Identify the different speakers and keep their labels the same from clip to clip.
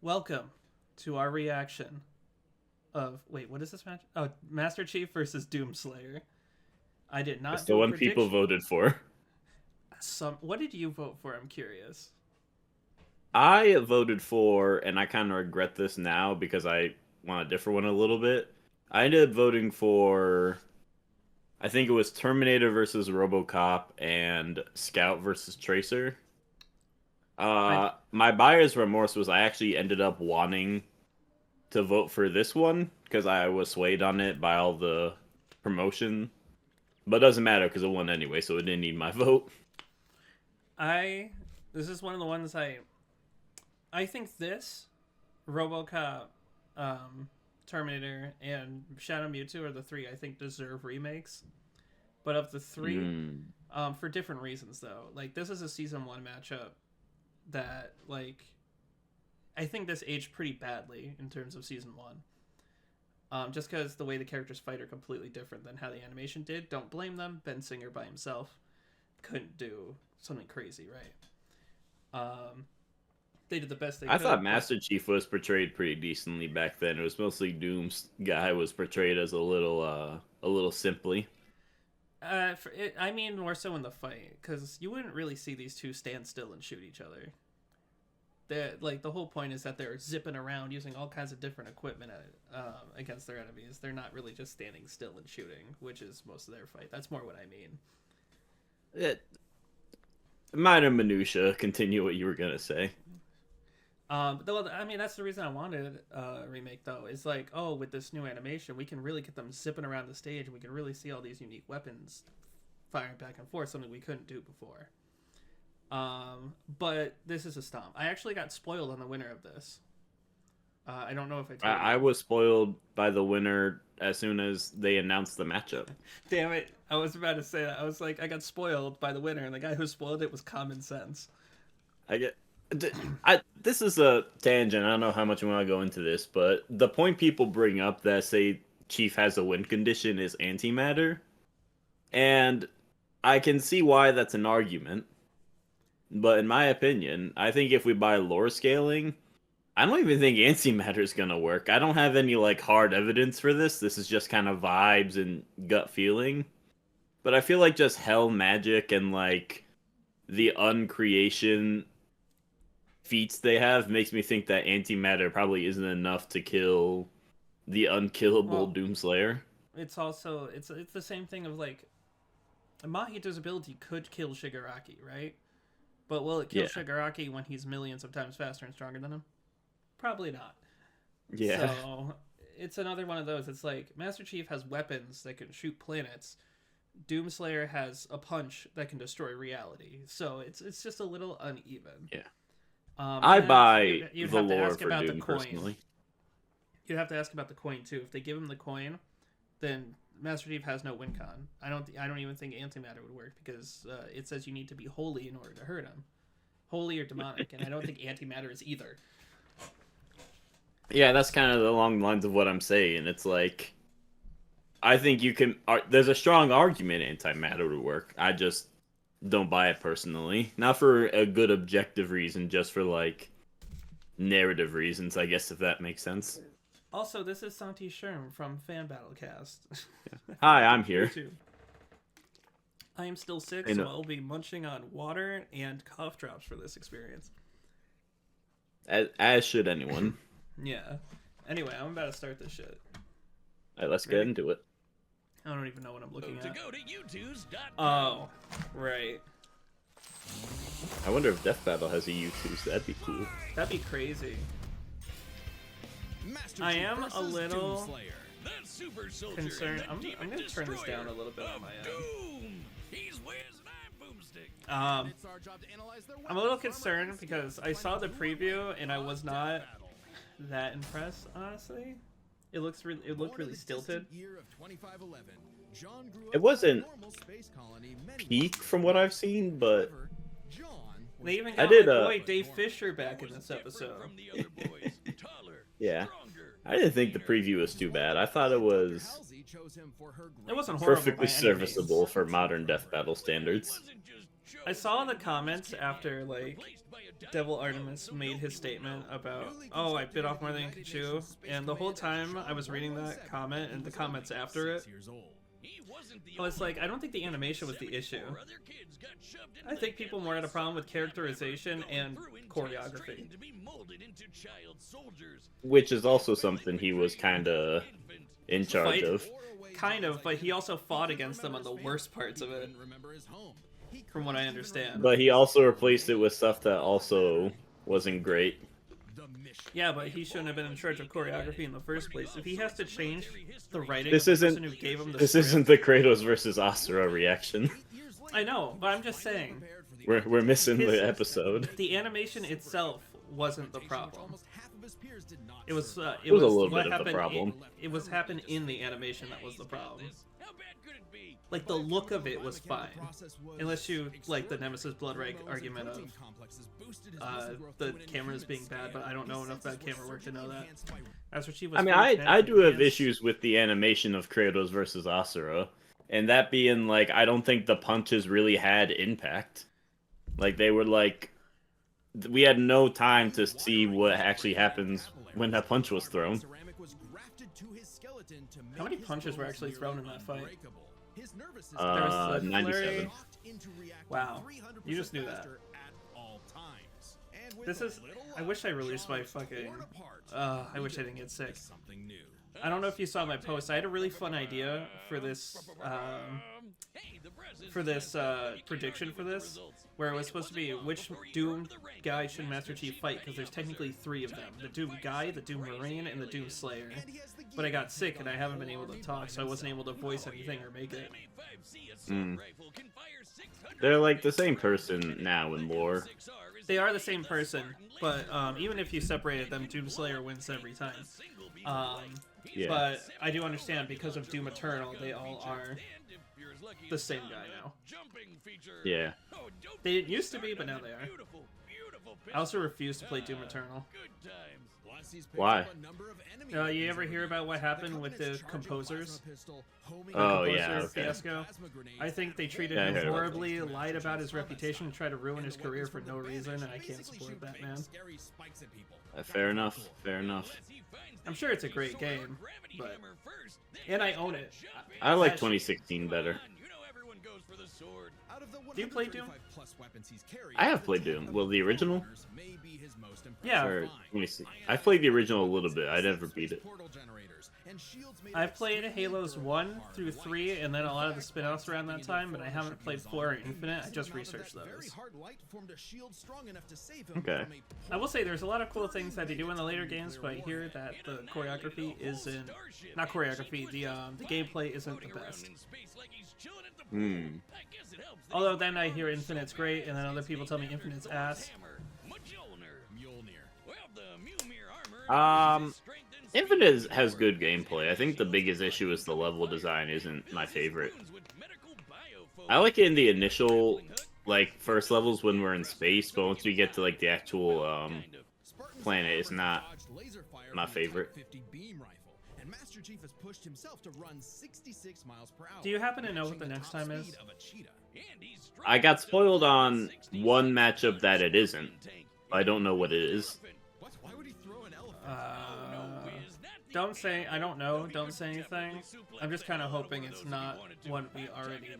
Speaker 1: Welcome to our reaction of what is this match? Oh, Master Chief versus Doomslayer. I did
Speaker 2: It's
Speaker 1: not
Speaker 2: the
Speaker 1: do a
Speaker 2: one people
Speaker 1: prediction.
Speaker 2: voted for.
Speaker 1: What did you vote for? I'm curious.
Speaker 2: I voted for, and I kind of regret this now because I want a different one a little bit. I ended up voting for, I think it was Terminator versus RoboCop and Scout versus Tracer.
Speaker 1: I
Speaker 2: My buyer's remorse was I actually ended up wanting to vote for this one because I was swayed on it by all the promotion. But it doesn't matter because it won anyway, so it didn't need my vote.
Speaker 1: I this is one of the ones I think this RoboCop, Terminator, and Shadow Mewtwo are the three I think deserve remakes. But of the three,
Speaker 2: Mm.
Speaker 1: for different reasons though. Like this is a season one matchup that I think this aged pretty badly in terms of season one. Just because the way the characters fight are completely different than how the animation did. Don't blame them. Ben Singer by himself couldn't do something crazy, right? They did the best they
Speaker 2: I thought
Speaker 1: could, but
Speaker 2: Master Chief was portrayed pretty decently back then. It was mostly Doom's guy was portrayed as a little simply.
Speaker 1: I mean more so in the fight, because you wouldn't really see these two stand still and shoot each other. The whole point is that they're zipping around using all kinds of different equipment against their enemies. They're not really just standing still and shooting, which is most of their fight. That's more what I mean.
Speaker 2: It, minor minutia. Continue what you were gonna say.
Speaker 1: I mean, that's the reason I wanted a remake, though. Is like, oh, with this new animation, we can really get them zipping around the stage, and we can really see all these unique weapons firing back and forth, something we couldn't do before. But this is a stomp. I actually got spoiled on the winner of this. I don't know if I told
Speaker 2: I
Speaker 1: you.
Speaker 2: was spoiled by the winner as soon as they announced the matchup.
Speaker 1: Damn it! I was about to say that. I was like, I got spoiled by the winner, and the guy who spoiled it was Common Sense.
Speaker 2: I get. This is a tangent. I don't know how much we want to go into this, but the point people bring up that say Chief has a win condition is antimatter, and I can see why that's an argument. But in my opinion, I think if we buy lore scaling, I don't even think antimatter is gonna work. I don't have any like hard evidence for this. This is just kind of vibes and gut feeling. But I feel like just hell magic and like the uncreation feats they have makes me think that antimatter probably isn't enough to kill the unkillable
Speaker 1: Well,
Speaker 2: Doomslayer.
Speaker 1: it's also it's the same thing of like Mahito's ability could kill Shigaraki, right? But will it kill
Speaker 2: Yeah.
Speaker 1: Shigaraki when he's millions of times faster and stronger than him? Probably not.
Speaker 2: Yeah.
Speaker 1: So it's another one of those. It's like Master Chief has weapons that can shoot planets. Doomslayer has a punch that can destroy reality. So it's just a little uneven.
Speaker 2: Yeah. I
Speaker 1: And
Speaker 2: buy
Speaker 1: you'd
Speaker 2: the
Speaker 1: have to
Speaker 2: lore
Speaker 1: ask
Speaker 2: for
Speaker 1: about the
Speaker 2: Doom
Speaker 1: coin.
Speaker 2: personally.
Speaker 1: You'd have to ask about the coin too. If they give him the coin, then Master Chief has no win con. I don't even think antimatter would work because it says you need to be holy in order to hurt him, holy or demonic, and I don't think antimatter is either.
Speaker 2: Yeah, that's kind of along the lines of what I'm saying. It's like I think you can. There's a strong argument antimatter would work. I just don't buy it personally. Not for a good objective reason, just for like narrative reasons, I guess, if that makes sense.
Speaker 1: Also, this is Santee Sherm from Fan Battlecast.
Speaker 2: Hi, I'm here.
Speaker 1: YouTube. I am still sick,
Speaker 2: I
Speaker 1: so
Speaker 2: know.
Speaker 1: I'll be munching on water and cough drops for this experience.
Speaker 2: As should anyone.
Speaker 1: Yeah. Anyway, I'm about to start this shit.
Speaker 2: All right, let's get
Speaker 1: Ready?
Speaker 2: into it.
Speaker 1: I don't even know what I'm looking
Speaker 3: To
Speaker 1: at.
Speaker 3: go to YouTube's.com.
Speaker 1: Oh, right.
Speaker 2: I wonder if Death Battle has a U2, so that'd be cool.
Speaker 1: That'd be crazy.
Speaker 3: Master
Speaker 1: I
Speaker 3: Chief
Speaker 1: am a
Speaker 3: versus
Speaker 1: little
Speaker 3: Doomslayer, the super soldier
Speaker 1: concerned.
Speaker 3: and the
Speaker 1: I'm
Speaker 3: demon
Speaker 1: gonna turn this down
Speaker 3: destroyer
Speaker 1: a little bit on
Speaker 3: of
Speaker 1: my end.
Speaker 3: Doom. He's Wiz and I'm Boomstick.
Speaker 1: I'm a little concerned because I saw the preview and I was not that impressed. Honestly, it looked really stilted.
Speaker 2: It wasn't peak from what I've seen, but
Speaker 1: They even
Speaker 2: I
Speaker 1: got
Speaker 2: did,
Speaker 1: my boy Dave Fisher back in this
Speaker 3: Different
Speaker 1: episode.
Speaker 3: from the other boys. Taller,
Speaker 2: yeah.
Speaker 3: stronger,
Speaker 2: I didn't think the preview was too bad. I thought it was
Speaker 1: It wasn't horrible by
Speaker 2: perfectly
Speaker 1: any
Speaker 2: serviceable
Speaker 1: means.
Speaker 2: for modern Death Battle standards.
Speaker 3: wasn't just
Speaker 1: I saw in the comments after like Devil Artemis made his statement about, oh, I bit off more than I could chew, and the whole time I was reading that comment and the comments after it, I was like, I don't think the animation was the issue. I think people more had a problem with characterization and choreography.
Speaker 2: Which is also something he was kind of in charge of.
Speaker 1: Kind of, but he also fought against them on the worst parts of it, from what I understand.
Speaker 2: But he also replaced it with stuff that also wasn't great.
Speaker 1: Yeah, but he shouldn't have been in charge of choreography in the first place. If he has to change the writing
Speaker 2: This
Speaker 1: of the
Speaker 2: isn't
Speaker 1: person who gave him the
Speaker 2: this
Speaker 1: script,
Speaker 2: isn't the Kratos versus Asura reaction.
Speaker 1: I know, but I'm just saying.
Speaker 2: We're missing the episode.
Speaker 1: The animation itself wasn't the problem. It was a
Speaker 2: little
Speaker 1: what
Speaker 2: bit of the
Speaker 1: happened
Speaker 2: problem.
Speaker 1: It was happened in the animation that was the problem. Like, the look of it was fine. Unless you like the Nemesis Bloodrike argument of the cameras being bad, but I don't know enough about camera work to know that. That's what she was.
Speaker 2: I mean, I do have issues with the animation of Kratos versus Asura, and that being like, I don't think the punches really had impact. Like, they were like, we had no time to see what actually happens when that punch was thrown.
Speaker 1: How many punches were actually thrown in that fight?
Speaker 2: 97.
Speaker 1: Wow, you just knew that. This is. I wish I released my fucking. I wish I didn't get sick. I don't know if you saw my post. I had a really fun idea for this. Prediction for this, where it was supposed to be which Doom guy should Master Chief fight, because there's technically 3 of them: the Doom guy, the Doom Marine, and the Doom Slayer. But I got sick and I haven't been able to talk, so I wasn't able to voice anything or make it.
Speaker 2: They're like the same person now in lore.
Speaker 1: They are the same person, but even if you separated them, Doom Slayer wins every time.
Speaker 2: Yeah.
Speaker 1: But I do understand, because of Doom Eternal, they all are the same guy now.
Speaker 2: Yeah.
Speaker 1: They didn't used to be, but now they are. I also refuse to play Doom Eternal.
Speaker 2: Why?
Speaker 1: You ever hear about what happened with the composers?
Speaker 2: Oh, yeah, okay.
Speaker 1: Fiasco? I think they treated
Speaker 2: Yeah, I
Speaker 1: him
Speaker 2: heard about
Speaker 1: horribly, lied about his reputation, and tried to ruin his career for no reason, and I can't support that, man.
Speaker 2: Fair enough. Fair enough.
Speaker 1: I'm sure it's a great game, but... And I own it.
Speaker 2: I like 2016 better.
Speaker 1: Do you play Doom?
Speaker 2: I have played Doom. Well, the original?
Speaker 1: Yeah.
Speaker 2: Or, let me see. I played the original a little bit. I never beat it.
Speaker 1: I've played Halos 1 through 3, and then a lot of the spin-offs around that time, but I haven't played 4 or Infinite. I just researched those.
Speaker 2: Okay.
Speaker 1: I will say there's a lot of cool things that they do in the later games, but I hear that the choreography isn't... Not choreography, the gameplay isn't the best. Although then I hear Infinite's great, and then other people tell me Infinite's ass.
Speaker 2: Infinite has good gameplay. I think the biggest issue is the level design isn't my favorite. I like it in the initial, like, first levels when we're in space, but once we get to, like, the actual, planet, it's not my favorite.
Speaker 1: Do you happen to know what the next time is?
Speaker 2: I got spoiled on one matchup that it isn't. I don't know what it is.
Speaker 1: Don't say, I don't know, don't say anything. I'm just kind of hoping it's not what we already know.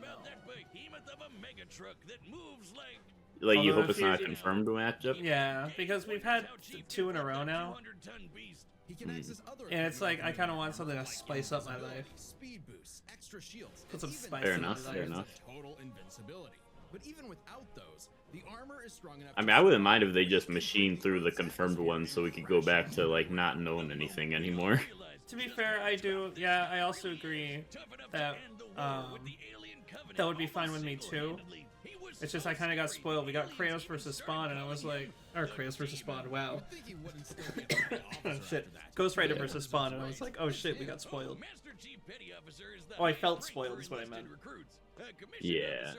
Speaker 2: Like, you
Speaker 1: Although
Speaker 2: hope it's not a confirmed matchup?
Speaker 1: Yeah, because we've had 2 in a row now. And it's like, I kind of want something to spice up my life. Put some spice
Speaker 2: Fair
Speaker 1: in my
Speaker 2: enough,
Speaker 1: life.
Speaker 2: fair enough.
Speaker 4: But even without those, the armor is strong enough.
Speaker 2: I mean, I wouldn't mind if they just machined through the confirmed ones so we could go back to, like, not knowing anything anymore.
Speaker 1: To be fair, I do. Yeah, I also agree that that would be fine with me too. It's just I kind of got spoiled. We got Kratos versus Spawn, and I was like, or Kratos versus Spawn. Wow. Oh, shit. Ghost Rider versus Spawn, and I was like, oh shit, we got spoiled. Oh, I felt spoiled. Is what I meant.
Speaker 2: Yeah.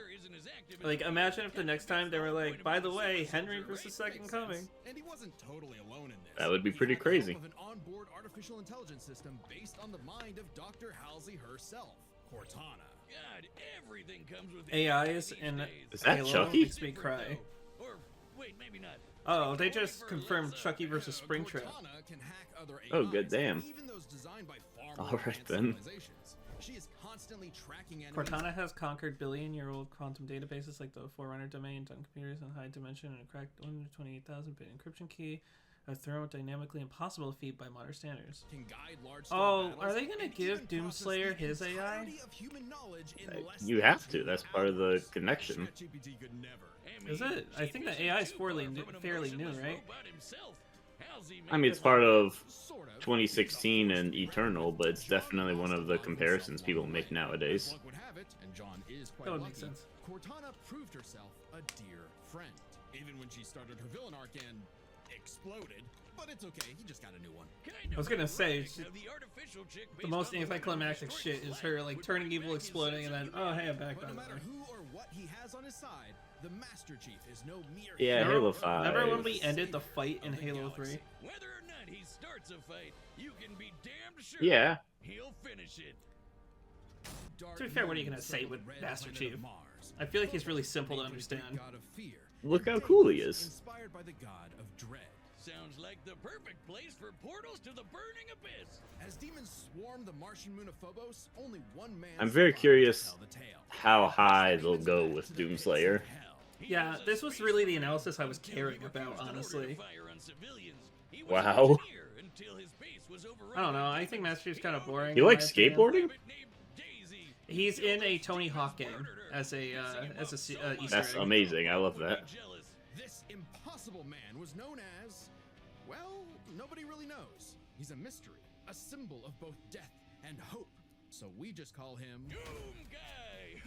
Speaker 1: Like, imagine if the next time they were like, by the way, Henry versus Second Coming.
Speaker 4: And he wasn't totally alone in this.
Speaker 2: That would be pretty crazy.
Speaker 4: Of an onboard artificial intelligence system based on the mind of Dr. Halsey herself, Cortana.
Speaker 3: God, everything comes with
Speaker 1: AIs in
Speaker 2: Is that
Speaker 1: Halo
Speaker 2: Chucky?
Speaker 1: makes me cry.
Speaker 3: Or wait, maybe not.
Speaker 1: Oh, they just confirmed Chucky versus Springtrap.
Speaker 4: Cortana can hack other
Speaker 2: Oh,
Speaker 4: AIs,
Speaker 2: good damn.
Speaker 4: even those designed by far
Speaker 2: All
Speaker 4: more
Speaker 2: right,
Speaker 4: advanced
Speaker 2: then.
Speaker 4: civilizations. She is constantly tracking enemies.
Speaker 1: Cortana has conquered billion-year-old quantum databases like the Forerunner domain on computers in high dimension and cracked 128,000-bit encryption key, a thermodynamically impossible feat by modern standards.
Speaker 4: Can guide large-scale
Speaker 1: Oh,
Speaker 4: battles
Speaker 1: are they gonna
Speaker 4: and
Speaker 1: give
Speaker 4: even process
Speaker 1: Doomslayer
Speaker 4: the
Speaker 1: his AI?
Speaker 4: entirety of human knowledge in less
Speaker 2: You
Speaker 4: than
Speaker 2: have to.
Speaker 4: 2
Speaker 2: That's part of the
Speaker 4: hours.
Speaker 2: connection.
Speaker 4: ChatGPT could never.
Speaker 1: Is it? I think the AI is fairly new, right?
Speaker 2: I mean, it's part of
Speaker 4: Sort of.
Speaker 2: 2016 and Eternal, but it's definitely one of the comparisons people make nowadays.
Speaker 4: Luck would have it, and John is quite
Speaker 1: That would
Speaker 4: lucky,
Speaker 1: make sense.
Speaker 4: Cortana proved herself a dear friend, even when she started her villain arc and exploded. But it's okay, he just got a new one.
Speaker 1: I was gonna say, the most anticlimactic shit is her like turning evil, exploding, and then oh hey, I'm back.
Speaker 4: But
Speaker 1: By
Speaker 4: no
Speaker 1: the
Speaker 4: matter
Speaker 1: way.
Speaker 4: who or what he has on his side, the Master Chief is no mere.
Speaker 2: Yeah,
Speaker 1: Remember-
Speaker 2: Halo 5.
Speaker 1: Remember when we ended the fight in Halo 3?
Speaker 3: Whether or not he starts a fight, you can be damned sure
Speaker 2: Yeah.
Speaker 3: he'll finish it.
Speaker 4: Dark
Speaker 1: To be fair, what are you
Speaker 4: moon
Speaker 1: gonna say
Speaker 4: circled
Speaker 1: with
Speaker 4: the red
Speaker 1: Master
Speaker 4: planet
Speaker 1: Chief?
Speaker 4: of Mars.
Speaker 1: I feel like he's really simple to
Speaker 4: Named the Greek
Speaker 1: understand.
Speaker 4: God of fear,
Speaker 2: Look
Speaker 4: and
Speaker 2: how cool he
Speaker 4: Deimos,
Speaker 2: is.
Speaker 4: Inspired by the god of dread.
Speaker 3: Sounds like the perfect place for portals to the burning abyss.
Speaker 4: As demons swarm the Martian moon of Phobos, only one man.
Speaker 2: I'm very
Speaker 4: survived to
Speaker 2: curious
Speaker 4: tell the tale.
Speaker 2: how high they'll go with Doomslayer.
Speaker 1: Yeah, this was really the analysis I was caring about, honestly.
Speaker 2: Wow.
Speaker 1: I don't know. I think Master Chief's kind of boring.
Speaker 2: You
Speaker 1: in
Speaker 2: like
Speaker 1: my opinion.
Speaker 2: skateboarding?
Speaker 1: He's in a Tony Hawk game as a Easter
Speaker 2: That's
Speaker 1: egg.
Speaker 2: amazing. I love that.
Speaker 4: This impossible man was known as, well, nobody really knows. He's a mystery, a symbol of both death and hope. So we just call him.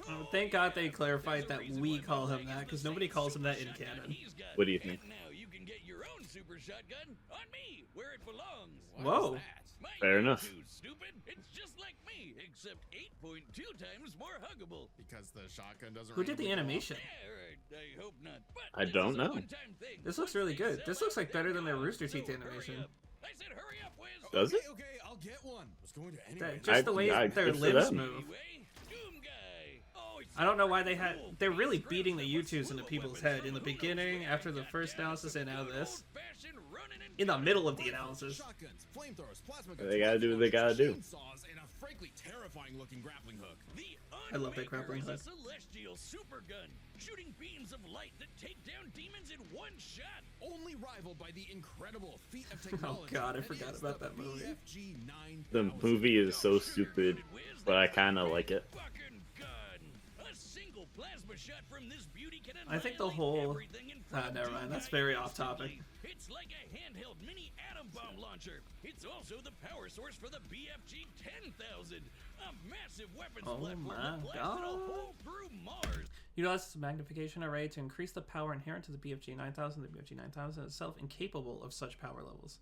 Speaker 1: Oh, thank God they clarified that we call him that, because nobody calls him that in canon.
Speaker 2: What do you think?
Speaker 3: And now you can get your own super shotgun on me, where it belongs.
Speaker 1: Whoa.
Speaker 3: My
Speaker 2: Fair enough.
Speaker 3: attitude, stupid. It's just like me, except 8.2 times more huggable.
Speaker 4: Because the shotgun doesn't.
Speaker 1: Who did the animation?
Speaker 3: Yeah, right. I hope not. But
Speaker 2: I
Speaker 3: this
Speaker 2: don't
Speaker 3: is a
Speaker 2: know.
Speaker 3: one-time thing.
Speaker 1: This looks really good.
Speaker 3: Sell
Speaker 1: This looks
Speaker 3: out,
Speaker 1: like better than their
Speaker 3: go.
Speaker 1: Rooster Teeth
Speaker 3: So
Speaker 1: animation.
Speaker 3: hurry up. I said hurry up, Wiz.
Speaker 2: Does it?
Speaker 4: Okay, I'll get one. Was going to
Speaker 1: That-
Speaker 4: anyway.
Speaker 1: just the way
Speaker 2: I-
Speaker 1: their
Speaker 2: good for
Speaker 1: limbs
Speaker 2: them.
Speaker 1: move.
Speaker 3: Anyway, Doom Guy. Oh, it's
Speaker 1: I don't know why they had.
Speaker 3: cool.
Speaker 1: They're really
Speaker 3: These
Speaker 1: beating the
Speaker 3: grips that
Speaker 1: U2s into
Speaker 3: lets
Speaker 1: people's
Speaker 3: wheel
Speaker 1: head in the
Speaker 3: weapons.
Speaker 1: beginning,
Speaker 3: Who
Speaker 1: after the
Speaker 3: knows
Speaker 1: first
Speaker 3: where
Speaker 1: analysis, and now
Speaker 3: good
Speaker 1: this.
Speaker 3: old-fashioned running and
Speaker 1: In the
Speaker 3: gunning.
Speaker 1: middle of the analysis.
Speaker 4: Shotguns, flamethrowers, plasma
Speaker 2: They gotta do what they gotta do.
Speaker 4: chainsaws, and a frankly terrifying-looking grappling hook.
Speaker 3: The
Speaker 1: I love that
Speaker 3: Unmaker
Speaker 1: grappling
Speaker 3: is a
Speaker 1: hook.
Speaker 3: celestial super gun, shooting beams of light that take down demons in one shot.
Speaker 4: Only rivaled by the incredible feat of technology.
Speaker 1: God, I
Speaker 4: that
Speaker 1: forgot
Speaker 4: is
Speaker 1: about
Speaker 4: the
Speaker 1: that movie.
Speaker 4: BFG 9000.
Speaker 2: The movie is so stupid, but I kind of like it.
Speaker 3: Fucking gun. A single plasma shot from this beauty can
Speaker 1: I think the
Speaker 3: annihilate
Speaker 1: whole.
Speaker 3: everything in front of
Speaker 1: Never
Speaker 3: Doom
Speaker 1: mind. That's
Speaker 3: Guy
Speaker 1: very off topic.
Speaker 3: instantly. It's like a handheld mini atom bomb launcher. It's also the power source for the BFG 10,000, a massive weapons
Speaker 1: Oh
Speaker 3: platform
Speaker 1: my
Speaker 3: that blasted a
Speaker 1: God.
Speaker 3: hole through Mars.
Speaker 1: Utilizes a magnification array to increase the power inherent to the BFG 9000. The BFG 9000 is itself incapable of such power levels.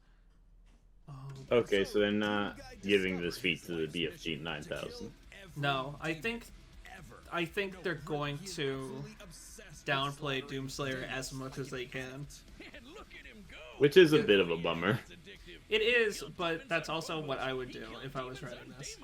Speaker 1: Oh.
Speaker 2: Okay, so they're not giving this feat to the BFG 9000.
Speaker 1: No, I think they're going to downplay Doomslayer as much as they can.
Speaker 3: And look at him go.
Speaker 2: Which is a bit of a bummer.
Speaker 3: It's addictive.
Speaker 1: It is, but that's also what I would do if I was writing this.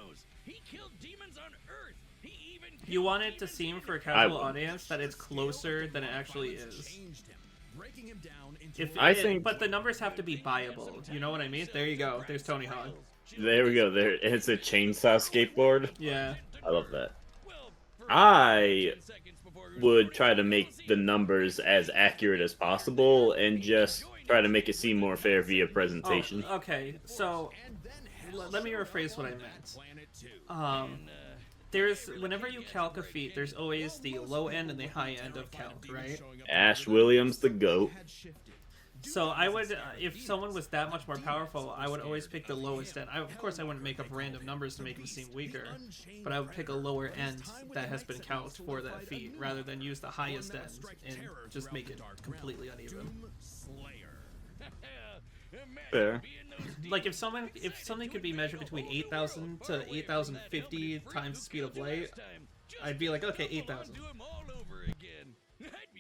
Speaker 3: He killed demons on Earth. He even
Speaker 1: You
Speaker 3: killed
Speaker 1: want it to
Speaker 3: demons
Speaker 1: seem
Speaker 3: in
Speaker 1: for a
Speaker 3: the
Speaker 1: casual
Speaker 2: would.
Speaker 1: audience that it's closer than it actually is.
Speaker 4: Changed him, breaking him down into
Speaker 1: If
Speaker 2: I
Speaker 1: it-
Speaker 2: think-
Speaker 1: but the numbers have to be buyable. You know what I mean? There you go. There's Tony Hawk.
Speaker 2: There we go. There, it's a chainsaw skateboard.
Speaker 1: Yeah.
Speaker 2: I love that.
Speaker 3: Well, for
Speaker 2: I
Speaker 3: 10 seconds before it was
Speaker 2: would
Speaker 3: over,
Speaker 2: try to make the numbers as accurate as possible and just try to make it seem more fair via presentation.
Speaker 1: Oh, okay, so
Speaker 4: and then hell
Speaker 1: let me rephrase what I meant.
Speaker 4: Planet 2.
Speaker 1: There's whenever you calc a feat, there's always the low end and the high end of calc, right?
Speaker 2: Ash Williams, the GOAT.
Speaker 4: Had shifted.
Speaker 1: So I would, if someone was that much more powerful, I would always pick the lowest end. Of course, I wouldn't make up random numbers to make him seem weaker, but I would pick a lower end that has been calced for that feat, rather than use the highest end and just make it completely uneven.
Speaker 4: Doom Slayer.
Speaker 2: Fair.
Speaker 1: Like if something could be measured between 8,000 to 8,050 times the speed of light, I'd be like, okay, 8,000.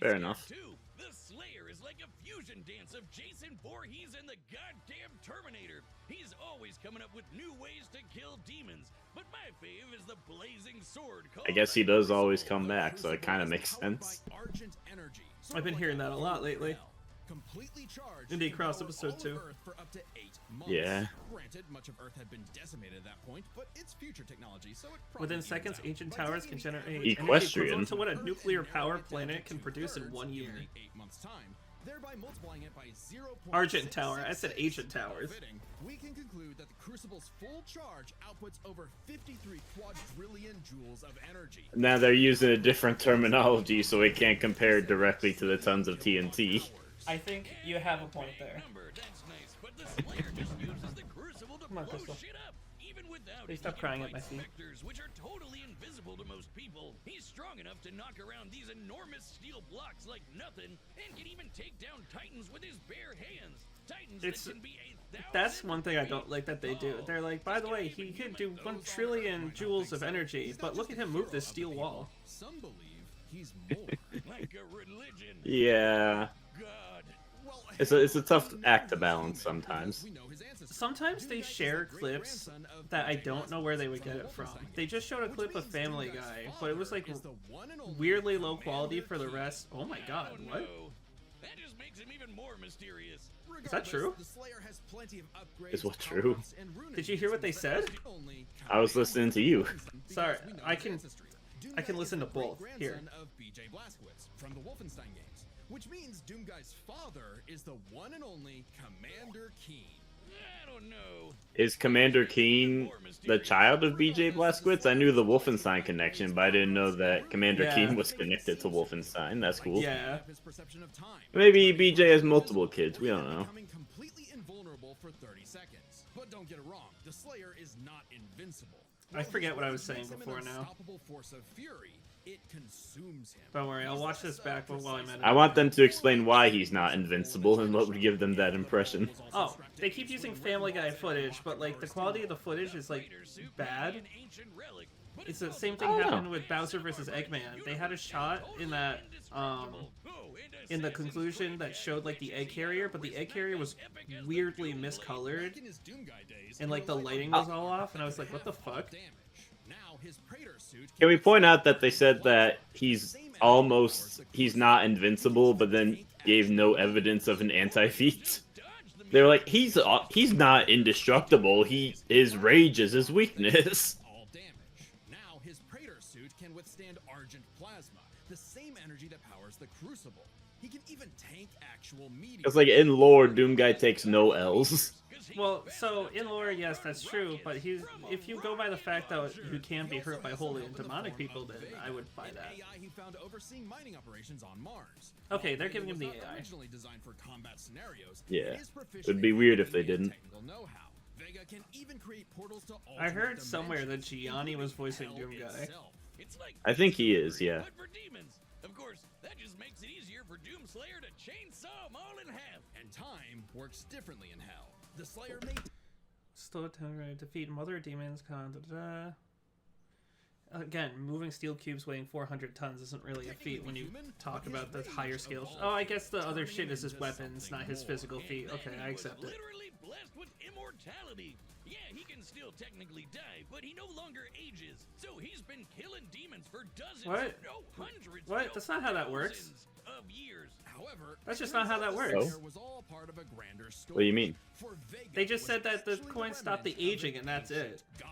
Speaker 2: Fair enough.
Speaker 3: The Slayer is like a fusion dance of Jason Voorhees and the goddamn Terminator. He's always coming up with new ways to kill demons, but my fave is the blazing sword called
Speaker 2: I guess he does always
Speaker 3: Soul.
Speaker 2: come back, so it kind of makes
Speaker 4: Powered by
Speaker 2: sense.
Speaker 4: Argent energy, sort
Speaker 1: I've been
Speaker 4: of
Speaker 1: hearing
Speaker 4: like
Speaker 1: that a
Speaker 4: a
Speaker 1: lot
Speaker 4: holy
Speaker 1: lately.
Speaker 4: grail. completely charged.
Speaker 1: Indy
Speaker 4: can
Speaker 1: Cross
Speaker 4: power
Speaker 1: episode
Speaker 4: all of
Speaker 1: 2.
Speaker 4: Earth for up to 8 months.
Speaker 2: Yeah.
Speaker 4: Granted, much of Earth had been decimated at that point, but it's future technology, so it probably
Speaker 1: Within
Speaker 4: evens
Speaker 1: seconds,
Speaker 4: out.
Speaker 1: ancient
Speaker 4: By
Speaker 1: towers
Speaker 4: taking
Speaker 1: can
Speaker 4: the
Speaker 1: generate
Speaker 4: average
Speaker 1: energy
Speaker 2: Equestrian.
Speaker 1: equivalent to what a
Speaker 4: Earth
Speaker 1: nuclear
Speaker 4: and
Speaker 1: power
Speaker 4: narrow it down
Speaker 1: planet
Speaker 4: to
Speaker 1: can produce in
Speaker 4: 2/3
Speaker 1: 1
Speaker 4: in
Speaker 1: year.
Speaker 4: only 8 months' time, thereby multiplying it by 0.666.
Speaker 1: Argent Tower. I said ancient towers.
Speaker 4: Fitting, we can conclude that the Crucible's full charge outputs over 53 quadrillion joules of energy.
Speaker 2: Now they're using a different terminology, so it can't compare directly to the tons of TNT.
Speaker 1: I think you have a point there.
Speaker 3: That's nice, but the Slayer just uses the Crucible to
Speaker 1: Come on,
Speaker 3: blow
Speaker 1: Crystal.
Speaker 3: shit up. Even without
Speaker 1: Please
Speaker 3: it,
Speaker 1: stop
Speaker 3: he can
Speaker 1: crying at
Speaker 3: fight
Speaker 1: my feet.
Speaker 3: specters, which are totally invisible to most people. He's strong enough to knock around these enormous steel blocks like nothing, and can even take down Titans with his bare hands. Titans
Speaker 1: It's-
Speaker 3: that can be 1,000
Speaker 1: That's one thing I don't like that they do. They're like, by the way, he could do 1 trillion joules of energy, but look at him move this steel wall.
Speaker 4: Some believe he's more.
Speaker 3: like a religion.
Speaker 2: Yeah.
Speaker 3: God.
Speaker 4: Well,
Speaker 2: It's a tough act to balance sometimes.
Speaker 4: we know his ancestry.
Speaker 1: Sometimes they share clips that I don't know where they would get it from. They just showed a clip of Family Guy, but it was like
Speaker 4: Is the one and only
Speaker 1: weirdly low quality
Speaker 4: Commander
Speaker 1: for the
Speaker 4: Keen.
Speaker 1: rest. Oh my god,
Speaker 3: Oh,
Speaker 1: what?
Speaker 3: no. That just makes him even more mysterious.
Speaker 1: that true?
Speaker 4: The Slayer has plenty of upgrades,
Speaker 2: Is what true?
Speaker 4: power-ups, and rune
Speaker 1: Did you hear what they
Speaker 4: enhancements
Speaker 1: said?
Speaker 4: that only
Speaker 2: I was listening to you.
Speaker 1: Sorry,
Speaker 4: we know
Speaker 1: I
Speaker 4: his
Speaker 1: can-
Speaker 4: ancestry.
Speaker 1: I can
Speaker 4: Doomguy
Speaker 1: listen
Speaker 4: is
Speaker 1: to
Speaker 4: the
Speaker 1: both. Here.
Speaker 4: great-grandson of BJ Blazkowicz from the Wolfenstein games, which means Doomguy's father is the one and only Commander Keen.
Speaker 3: I don't know.
Speaker 2: Is Commander Keen the child of BJ Blazkowicz? I knew the Wolfenstein connection, but I didn't know that Commander
Speaker 1: Yeah.
Speaker 2: Keen was connected to Wolfenstein. That's cool.
Speaker 1: Yeah.
Speaker 4: His perception of time.
Speaker 2: Maybe BJ has multiple kids. We don't know.
Speaker 4: Becoming completely invulnerable for 30 seconds. But don't get it wrong, the Slayer is not invincible.
Speaker 1: I forget what I was saying
Speaker 4: Makes him an
Speaker 1: before now.
Speaker 4: unstoppable force of fury. It consumes him.
Speaker 1: Don't worry, I'll watch this back while I'm at
Speaker 2: I
Speaker 1: it.
Speaker 2: want them to explain why he's not invincible and what would give them that impression.
Speaker 1: Oh, they keep using Family Guy footage, but like the quality of the footage is like bad. It's the same thing happened with Bowser versus Eggman. They had a shot in that in the conclusion that showed like the egg carrier, but the egg carrier was weirdly miscolored
Speaker 4: In his Doomguy days,
Speaker 1: and like the
Speaker 4: he relied
Speaker 1: lighting
Speaker 4: on
Speaker 1: was all off, and I was like, what the fuck?
Speaker 4: damage. Now his Praetor suit
Speaker 2: Can we point out that they said that he's not invincible, but then gave no evidence of an anti-feat? They were like, he's not indestructible. His rage is his weakness.
Speaker 4: all damage. Now his Praetor suit can withstand Argent Plasma, the same energy that powers the Crucible. He can even tank actual meteors.
Speaker 2: It's like in lore, Doomguy takes no L's.
Speaker 1: Well, so in lore, yes, that's true, but if you go by the fact that you can be hurt by holy and demonic people, then I would buy
Speaker 4: An
Speaker 1: that.
Speaker 4: AI he found overseeing mining operations on Mars.
Speaker 1: Okay, they're
Speaker 4: Vega
Speaker 1: giving him
Speaker 4: was
Speaker 1: the
Speaker 4: not
Speaker 1: AI.
Speaker 4: Originally designed for combat scenarios.
Speaker 2: Yeah.
Speaker 4: It is proficient
Speaker 2: It'd be
Speaker 4: in
Speaker 2: weird if they
Speaker 4: engineering and
Speaker 2: didn't.
Speaker 4: technical know-how. Vega can even create portals to
Speaker 1: I heard
Speaker 4: alternate
Speaker 1: somewhere that
Speaker 4: dimensions,
Speaker 1: Gianni was
Speaker 4: including
Speaker 1: voicing
Speaker 4: hell
Speaker 1: Doomguy.
Speaker 4: itself.
Speaker 3: It's like
Speaker 2: I think he is, yeah.
Speaker 3: but for demons. Of course, that just makes it easier for Doomslayer to chainsaw them all in half.
Speaker 4: And time works differently in hell. The Slayer may
Speaker 1: Slow temporary defeat mother demons. Again, moving steel cubes weighing 400 tons isn't really a feat when you talk about the higher scales. Oh, I guess the other shit is his weapons, not his physical feat.
Speaker 3: And
Speaker 1: Okay,
Speaker 3: then
Speaker 1: I
Speaker 3: he was
Speaker 1: accept it.
Speaker 3: literally blessed with immortality. Yeah, he can still technically die, but he no longer ages. So he's been killing demons for dozens,
Speaker 1: What?
Speaker 3: no hundreds,
Speaker 1: What?
Speaker 3: no
Speaker 1: That's not how that works.
Speaker 3: thousands of years.
Speaker 4: However,
Speaker 1: That's
Speaker 4: it
Speaker 1: just not
Speaker 4: turns
Speaker 1: how
Speaker 4: out
Speaker 1: that
Speaker 4: the
Speaker 1: works.
Speaker 4: Slayer was all part of a grander story.
Speaker 2: What do you mean?
Speaker 4: For Vega
Speaker 1: They just
Speaker 4: was
Speaker 1: said that the
Speaker 4: actually
Speaker 1: coin stopped the
Speaker 4: remnant of
Speaker 1: aging
Speaker 4: an
Speaker 1: and that's it.
Speaker 4: ancient God.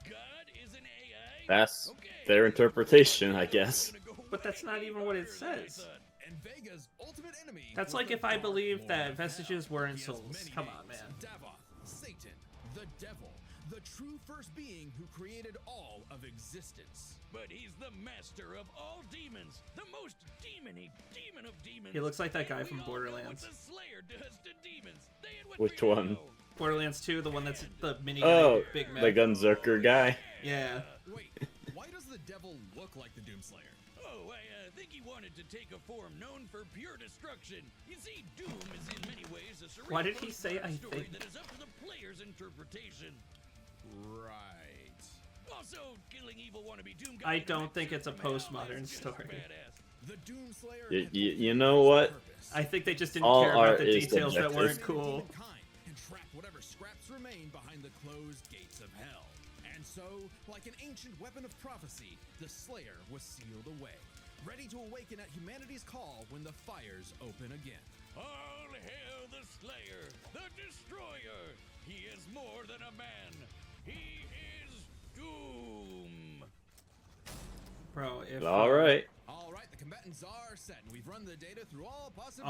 Speaker 3: God is an AI.
Speaker 2: That's
Speaker 3: Okay.
Speaker 2: their interpretation, I guess.
Speaker 1: But that's not even what it says.
Speaker 4: And Vega's ultimate enemy.
Speaker 1: That's
Speaker 4: was
Speaker 1: like
Speaker 4: the
Speaker 1: if I
Speaker 4: Dark
Speaker 1: believed
Speaker 4: Lord
Speaker 1: that
Speaker 4: of
Speaker 1: vestiges
Speaker 4: Hell.
Speaker 1: weren't
Speaker 4: He has
Speaker 1: souls.
Speaker 4: many
Speaker 1: Come on,
Speaker 4: names.
Speaker 1: man.
Speaker 4: Davoth, Satan, the devil, the true first being who created all of existence.
Speaker 3: But he's the master of all demons, the most demon-y demon of demons.
Speaker 1: He looks like that guy
Speaker 3: And
Speaker 1: from
Speaker 3: we all know
Speaker 1: Borderlands.
Speaker 3: What the Slayer does to demons. They had what
Speaker 2: Which
Speaker 3: we
Speaker 2: one?
Speaker 3: know.
Speaker 1: Borderlands 2, the one that's the mini guy,
Speaker 2: Oh,
Speaker 1: Big Mac.
Speaker 2: the Gunzerker guy.
Speaker 1: Yeah.
Speaker 4: Wait, why does the devil look like the Doomslayer?
Speaker 3: Oh, I think he wanted to take a form known for pure destruction. You see, Doom is in many ways a surreal
Speaker 1: Why did he say,
Speaker 3: postcard
Speaker 1: "I
Speaker 3: story
Speaker 1: think"?
Speaker 3: that is up to the player's interpretation.
Speaker 4: Right.
Speaker 3: Also, killing evil wannabe Doom
Speaker 1: I
Speaker 3: guys
Speaker 1: don't
Speaker 3: makes
Speaker 1: think
Speaker 3: your
Speaker 1: it's a
Speaker 3: pal
Speaker 1: postmodern
Speaker 3: is just
Speaker 1: story.
Speaker 3: badass.
Speaker 4: The Doomslayer.
Speaker 2: Y-
Speaker 4: had
Speaker 2: y- you
Speaker 4: fulfilled
Speaker 2: know
Speaker 4: his
Speaker 2: what?
Speaker 4: purpose.
Speaker 1: I think they just didn't
Speaker 2: All
Speaker 1: care about
Speaker 2: art
Speaker 1: the
Speaker 2: is
Speaker 1: details that weren't
Speaker 2: subjective.
Speaker 1: cool.
Speaker 4: Humankind and track whatever scraps remain behind the closed gates of hell. And so, like an ancient weapon of prophecy, the Slayer was sealed away, ready to awaken at humanity's call when the fires open again.
Speaker 3: All the Slayer, the Destroyer. He is more than a man. He is Doom.
Speaker 1: Bro, if
Speaker 2: All right.
Speaker 4: All right, the combatants are set, and we've run the data through all possible.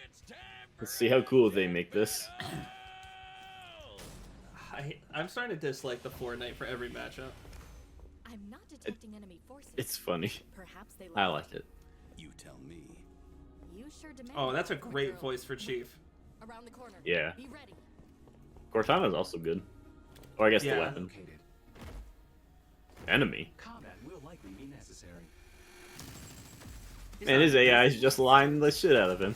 Speaker 3: It's time for
Speaker 2: Let's see how cool they make this.
Speaker 1: I'm starting to dislike the Fortnite for every matchup.
Speaker 5: I'm not detecting enemy forces.
Speaker 2: It's funny.
Speaker 5: Perhaps they
Speaker 2: I like it.
Speaker 3: You tell me.
Speaker 5: You sure demand.
Speaker 1: Oh, that's a
Speaker 5: it,
Speaker 1: great
Speaker 5: girl.
Speaker 1: voice for Chief.
Speaker 5: Around the corner.
Speaker 2: Yeah.
Speaker 5: Be ready.
Speaker 2: Cortana's also good. Or I guess
Speaker 1: Yeah.
Speaker 2: the weapon.
Speaker 6: Located.
Speaker 2: Enemy.
Speaker 6: Combat will likely be necessary.
Speaker 1: He's
Speaker 2: And
Speaker 1: not-
Speaker 2: his AI is just lying the shit out of him.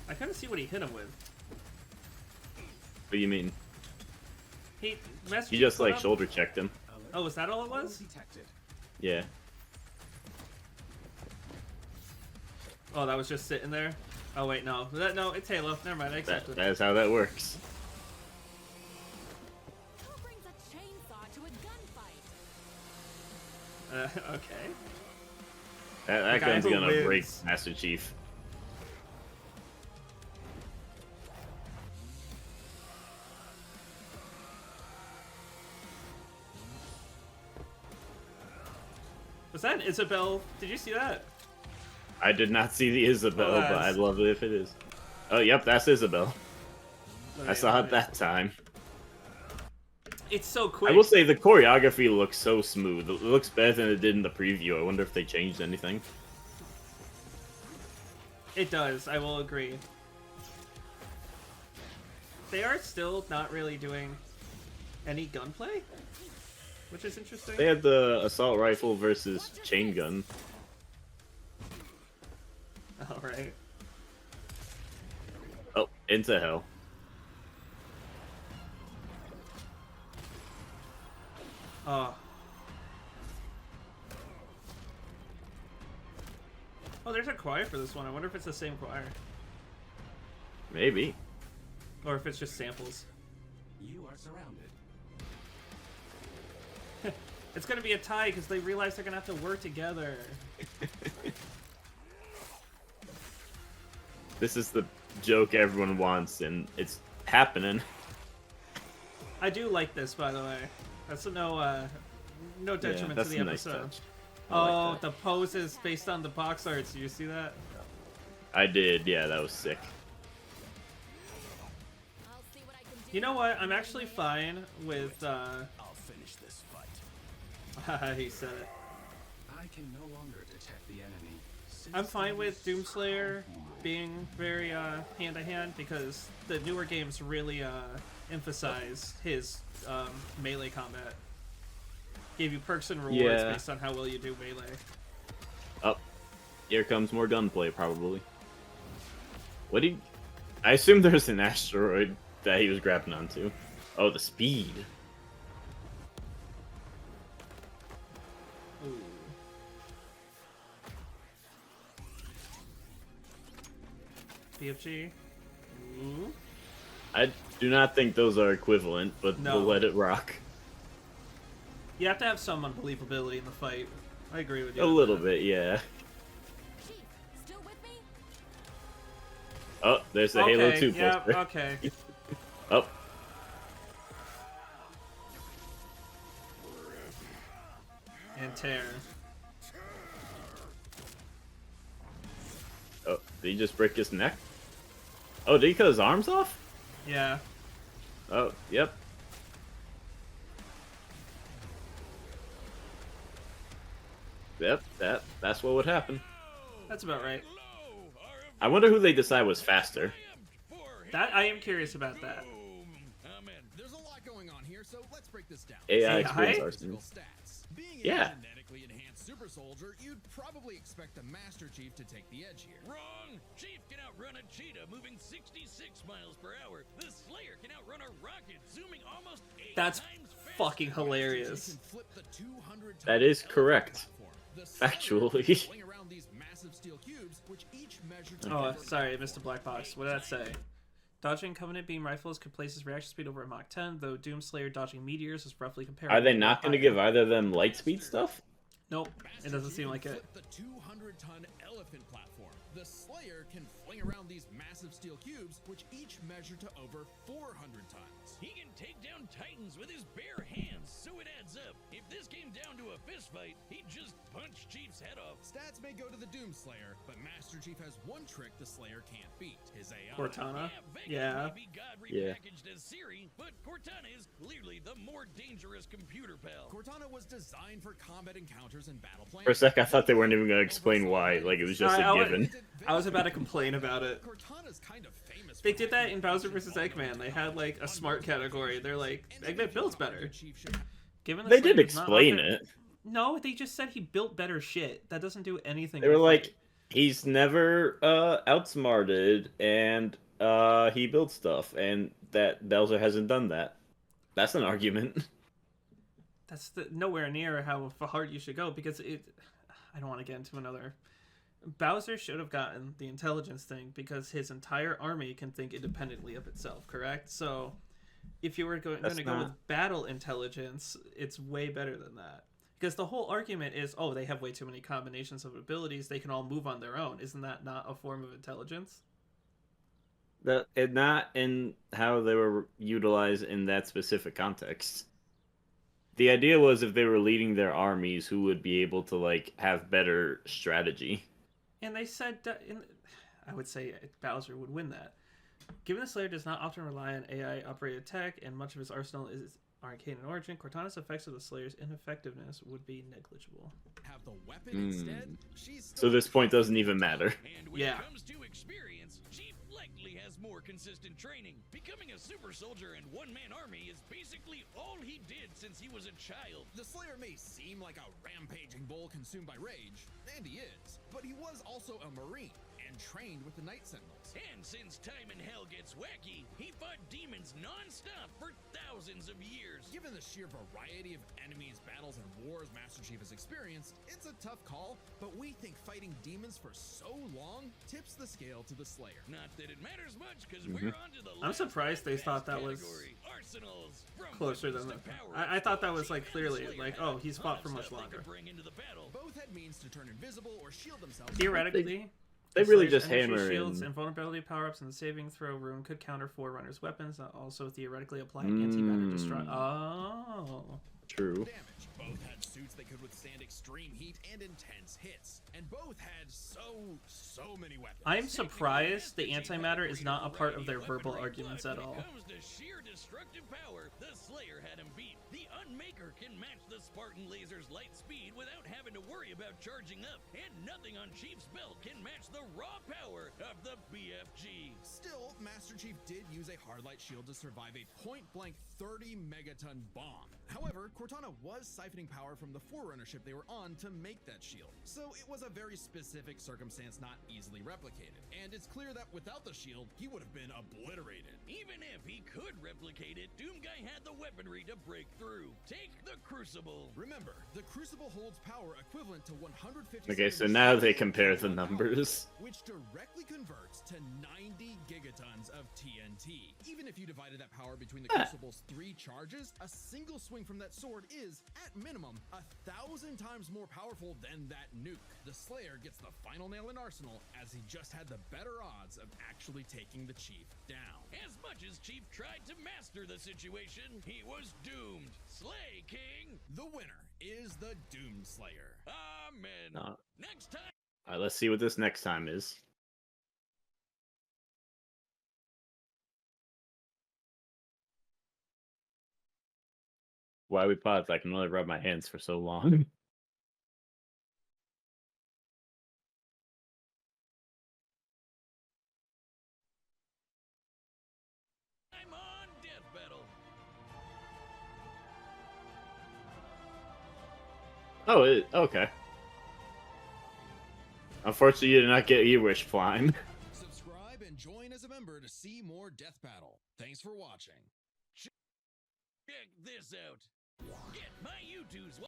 Speaker 1: I couldn't see what he hit him with.
Speaker 2: What do you mean?
Speaker 1: He Master
Speaker 2: He
Speaker 1: Chief
Speaker 2: just
Speaker 1: put
Speaker 2: like
Speaker 1: up-
Speaker 2: shoulder checked him.
Speaker 6: Alert.
Speaker 1: Oh, was that all it
Speaker 6: All
Speaker 1: was?
Speaker 6: detected.
Speaker 2: Yeah.
Speaker 1: Oh, that was just sitting there. Oh wait, no, no, it's Halo. Never mind, I accept it.
Speaker 2: That is how that works.
Speaker 5: Who brings a chainsaw to a gunfight?
Speaker 1: Okay.
Speaker 2: That
Speaker 1: The guy
Speaker 2: gun's
Speaker 1: who
Speaker 2: gonna break
Speaker 1: wins.
Speaker 2: Master Chief.
Speaker 1: Was that Isabel? Did you see that?
Speaker 2: I did not see the Isabel,
Speaker 1: Oh,
Speaker 2: but
Speaker 1: that's-
Speaker 2: I'd love it if it is. Oh, yep, that's Isabel. I saw it that time.
Speaker 1: It's so quick.
Speaker 2: I will say the choreography looks so smooth. It looks better than it did in the preview. I wonder if they changed anything.
Speaker 1: It does. I will agree. They are still not really doing any gunplay, which is interesting.
Speaker 2: They had the assault rifle versus chain gun.
Speaker 1: All right.
Speaker 2: Oh, into hell.
Speaker 1: Oh. Oh, there's a choir for this one. I wonder if it's the same choir.
Speaker 2: Maybe.
Speaker 1: Or if it's just samples.
Speaker 6: You are surrounded.
Speaker 1: It's gonna be a tie because they realize they're gonna have to work together.
Speaker 2: This is the joke everyone wants, and it's happening.
Speaker 1: I do like this, by the way. That's no detriment
Speaker 2: that's
Speaker 1: to the
Speaker 2: a nice
Speaker 1: episode.
Speaker 2: touch. I like
Speaker 1: Oh,
Speaker 2: that.
Speaker 1: the poses based on the box arts. Did you see that?
Speaker 2: I did, yeah, that was sick.
Speaker 5: I'll see what I can do.
Speaker 1: You know what? I'm actually fine with.
Speaker 3: I'll finish this fight.
Speaker 1: He said it.
Speaker 6: I can no longer detect the enemy.
Speaker 1: I'm fine with Doomslayer being very hand to hand because the newer games really emphasize his melee combat. Gave you perks and rewards
Speaker 2: Yeah.
Speaker 1: based on how well you do melee.
Speaker 2: Up. Here comes more gunplay, probably. What did... I assume there's an asteroid that he was grabbing onto. Oh, the speed.
Speaker 1: Ooh. BFG. Ooh.
Speaker 2: I do not think those are equivalent, but
Speaker 1: No.
Speaker 2: we'll let it rock.
Speaker 1: You have to have some unbelievability in the fight. I agree with you.
Speaker 2: A
Speaker 1: on
Speaker 2: little
Speaker 1: that.
Speaker 2: bit, yeah.
Speaker 5: Chief, still with me?
Speaker 2: Oh, there's the
Speaker 1: Okay,
Speaker 2: Halo 2
Speaker 1: yeah,
Speaker 2: poster.
Speaker 1: okay.
Speaker 2: Oh,
Speaker 1: And tear.
Speaker 2: oh, did he just break his neck? Oh, did he cut his arms off?
Speaker 1: Yeah.
Speaker 2: Oh, yep. Yep, that's what would happen.
Speaker 1: That's about right.
Speaker 2: I wonder who they decide was faster.
Speaker 1: That I am curious about that.
Speaker 3: Amen.
Speaker 4: There's a lot going on here, so let's break this down.
Speaker 2: AI
Speaker 1: AI?
Speaker 2: experience
Speaker 4: Physical
Speaker 2: arsenal.
Speaker 4: stats. Being a
Speaker 2: Yeah.
Speaker 4: genetically enhanced super soldier, you'd probably expect the Master Chief to take the edge here.
Speaker 3: Wrong! Chief can outrun a cheetah moving 66 miles per hour. The Slayer can outrun a rocket zooming almost 8
Speaker 1: That's
Speaker 3: times faster.
Speaker 1: fucking hilarious.
Speaker 4: He can flip the 200
Speaker 2: That is
Speaker 4: ton
Speaker 2: correct.
Speaker 4: platform. The Slayer
Speaker 2: Factually.
Speaker 4: can swing around these massive steel cubes, which each measure
Speaker 1: Oh,
Speaker 4: together
Speaker 1: sorry, I missed a black box. What did that say? Dodging Covenant beam rifles could place his reaction speed over Mach 10, though Doomslayer dodging meteors is roughly comparable.
Speaker 2: Are they
Speaker 1: to
Speaker 2: not going to
Speaker 1: Mach
Speaker 2: give either of them light speed stuff?
Speaker 1: Nope,
Speaker 4: Master
Speaker 1: it doesn't
Speaker 4: Chief
Speaker 1: seem
Speaker 4: can
Speaker 1: like it.
Speaker 4: flip the 200-ton elephant platform. The Slayer can fling around these massive steel cubes, which each measure to over 400 tons.
Speaker 3: He can take down titans with his bare hands, so it adds up. If this came down to a fist fight, he'd just punch Chief's head off.
Speaker 4: Stats may go to the Doom Slayer, but Master Chief has one trick the Slayer can't beat: his AI.
Speaker 1: Cortana?
Speaker 3: Vegas
Speaker 1: Yeah.
Speaker 3: may be God
Speaker 2: Yeah.
Speaker 3: repackaged as Siri, but Cortana is clearly the more dangerous computer pal.
Speaker 4: Cortana was designed for combat encounters and battle plans.
Speaker 2: For a sec, I thought they weren't even going to explain why. Like, it was just
Speaker 1: I
Speaker 2: a
Speaker 1: would-
Speaker 2: given.
Speaker 1: I was about to complain about it.
Speaker 4: Cortana's kind of famous.
Speaker 1: They
Speaker 4: for
Speaker 1: did that
Speaker 4: hacking
Speaker 1: in Bowser
Speaker 4: features
Speaker 1: vs.
Speaker 4: on
Speaker 1: Eggman. They
Speaker 4: Eggman
Speaker 1: had like a smart category. They're like,
Speaker 4: And
Speaker 1: Eggman builds better.
Speaker 4: Chief should
Speaker 1: Given the
Speaker 2: They
Speaker 1: Slayer
Speaker 2: did
Speaker 1: does not
Speaker 2: explain
Speaker 1: offer-
Speaker 2: it.
Speaker 1: No, they just said he built better shit. That doesn't do anything.
Speaker 2: They were
Speaker 1: to
Speaker 2: like,
Speaker 1: fight.
Speaker 2: he's never outsmarted, and he built stuff, and that Bowser hasn't done that. That's an argument.
Speaker 1: That's nowhere near how hard you should go because it. I don't want to get into another. Bowser should have gotten the intelligence thing because his entire army can think independently of itself. Correct. So, if you were going to go with battle intelligence, it's way better than that. Because the whole argument is, oh, they have way too many combinations of abilities. They can all move on their own. Isn't that not a form of intelligence?
Speaker 2: And not in how they were utilized in that specific context. The idea was if they were leading their armies, who would be able to like have better strategy.
Speaker 1: And they said, I would say Bowser would win that. Given the Slayer does not often rely on AI-operated tech, and much of his arsenal is arcane in origin, Cortana's effects of the Slayer's ineffectiveness would be negligible.
Speaker 4: have the weapon instead.
Speaker 2: So this point doesn't even matter.
Speaker 3: And when
Speaker 1: Yeah.
Speaker 3: it comes to experience, Chief likely has more consistent training. Becoming a super soldier and one-man army is basically all he did since he was a child.
Speaker 4: The Slayer may seem like a rampaging bull consumed by rage, and he is, but he was also a Marine and trained with the Night Sentinels.
Speaker 3: And since time in hell gets wacky, he fought demons non-stop for thousands of years.
Speaker 4: Given the sheer variety of enemies, battles, and wars Master Chief has experienced, it's a tough call, but we think fighting demons for so long tips the scale to the Slayer.
Speaker 3: Not that it matters much, because we're on to the
Speaker 1: I'm
Speaker 3: last
Speaker 1: surprised they
Speaker 3: fast
Speaker 1: thought that was
Speaker 3: category. Arsenals. From
Speaker 1: closer
Speaker 3: weapons
Speaker 1: than
Speaker 3: to
Speaker 1: the.
Speaker 3: power
Speaker 1: I thought that was
Speaker 3: Chief
Speaker 1: like
Speaker 3: and
Speaker 1: clearly
Speaker 3: Slayer
Speaker 1: like,
Speaker 3: had
Speaker 1: oh,
Speaker 3: a
Speaker 1: he's
Speaker 3: ton
Speaker 1: fought
Speaker 3: of
Speaker 1: for much
Speaker 3: stuff they
Speaker 1: longer.
Speaker 3: could bring into the battle.
Speaker 4: Both had means to turn invisible or shield themselves.
Speaker 1: Theoretically,
Speaker 2: They
Speaker 1: the
Speaker 2: really
Speaker 1: Slayer's
Speaker 2: just
Speaker 1: energy
Speaker 2: hammer
Speaker 1: shields
Speaker 2: in.
Speaker 1: and vulnerability power-ups in the saving throw room could counter Forerunner's weapons that also theoretically apply antimatter destruct. Oh.
Speaker 2: True.
Speaker 4: Damage. Both had suits that could withstand extreme heat and intense hits, and both had so many weapons.
Speaker 1: I'm surprised the antimatter is not a part of their verbal arguments at all.
Speaker 3: When it comes to sheer destructive power, the Slayer had him beat. The Unmaker can match the Spartan laser's light speed without having to worry about charging up, and nothing on Chief's belt can match the raw power of the BFG.
Speaker 4: Still, Master Chief did use a hardlight shield to survive a point-blank 30-megaton bomb. However, Cortana was siphoning power from the Forerunner ship they were on to make that shield, so it was a very specific circumstance not easily replicated. And it's clear that without the shield, he would have been obliterated.
Speaker 3: Even if he could replicate it, Doomguy had the weaponry to break through. Take the Crucible.
Speaker 4: Remember, the Crucible holds power equivalent to 150.
Speaker 2: Okay, so now they compare the numbers.
Speaker 4: Which directly converts to 90 gigatons of TNT. Even if you divided that power between the Crucible's 3 charges, a single swing from that sword is, at minimum, 1,000 times more powerful than that nuke. The Slayer gets the final nail in Arsenal, as he just had the better odds of actually taking the Chief down.
Speaker 3: As much as Chief tried to master the situation, he was doomed. Slay, King!
Speaker 4: The winner is the Doom Slayer.
Speaker 3: Amen.
Speaker 2: No.
Speaker 3: Next time.
Speaker 2: Alright, let's see what this next time is. Why we paused? I can only rub my hands for so long.
Speaker 3: I'm on Death Battle.
Speaker 2: Oh, okay. Unfortunately, you did not get your wish climb.
Speaker 4: Subscribe and join as a member to see more Death Battle. Thanks for watching.
Speaker 3: Check this out. Get my YouTubes.